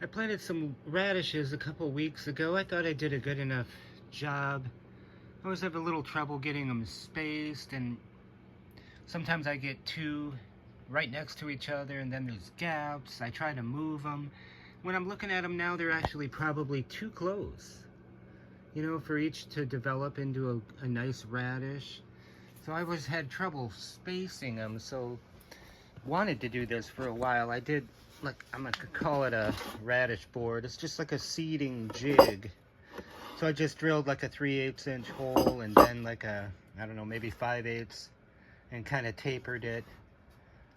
I planted some radishes a couple weeks ago. I thought I did a good enough job. I always have a little trouble getting them spaced, and sometimes I get two right next to each other and then there's gaps. I try to move them. When I'm looking at them now, they're actually probably too close, you know, for each to develop into a nice radish. So I always had trouble spacing them, so wanted to do this for a while. I did, like, I'm gonna call it a radish board. It's just like a seeding jig. So I just drilled like a 3/8 inch hole and then like a, I don't know, maybe 5/8, and kind of tapered it,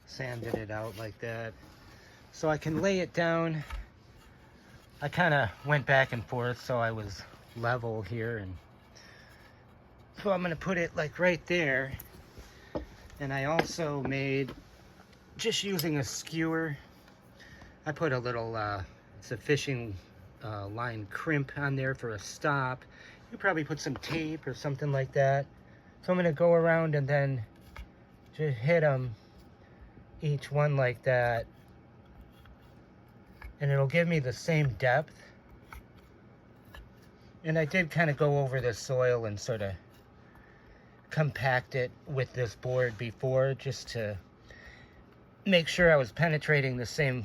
sanded it out like that. So I can lay it down. I kind of went back and forth so I was level here, and so I'm gonna put it like right there. And I also made, just using a skewer, I put a little, it's a fishing line crimp on there for a stop. You probably put some tape or something like that. So I'm gonna go around and then just hit them, each one like that, and it'll give me the same depth. And I did kind of go over the soil and sort of compact it with this board before, just to make sure I was penetrating the same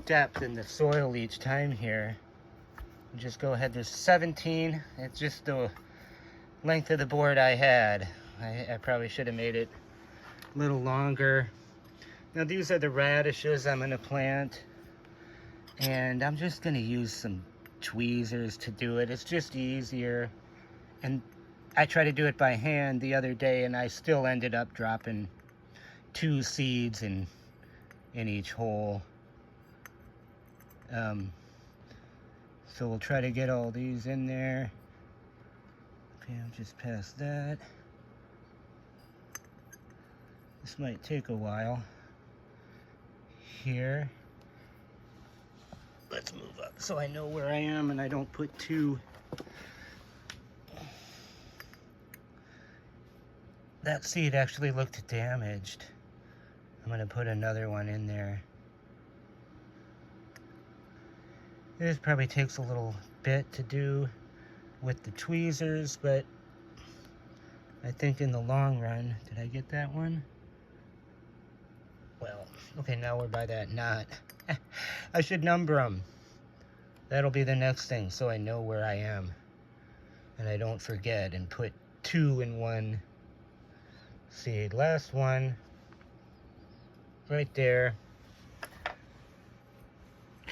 depth in the soil each time here. Just go ahead, there's 17. It's just the length of the board I had. I probably should have made it a little longer. Now these are the radishes I'm gonna plant, and I'm just gonna use some tweezers to do it. It's just easier. And I tried to do it by hand the other day, and I still ended up dropping 2 seeds in each hole. So we'll try to get all these in there. Okay, I'm just past that. This might take a while. Here. Let's move up so I know where I am and I don't put two. That seed actually looked damaged. I'm gonna put another one in there. This probably takes a little bit to do with the tweezers, but I think in the long run, did I get that one? Well, okay, now we're by that knot. I should number them. That'll be the next thing, so I know where I am and I don't forget and put 2 in one seed. Last one right there.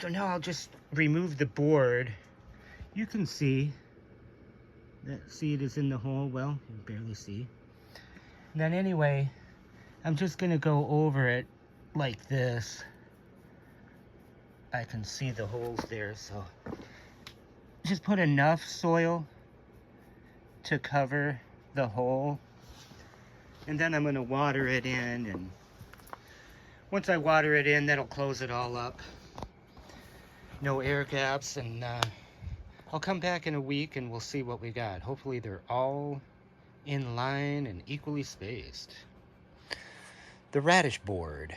So now I'll just remove the board. You can see that seed is in the hole. Well, you can barely see. And then anyway, I'm just gonna go over it like this. I can see the holes there, so just put enough soil to cover the hole. And then I'm gonna water it in, and once I water it in, that'll close it all up. No air gaps, and I'll come back in a week and we'll see what we got. Hopefully they're all in line and equally spaced. The radish board.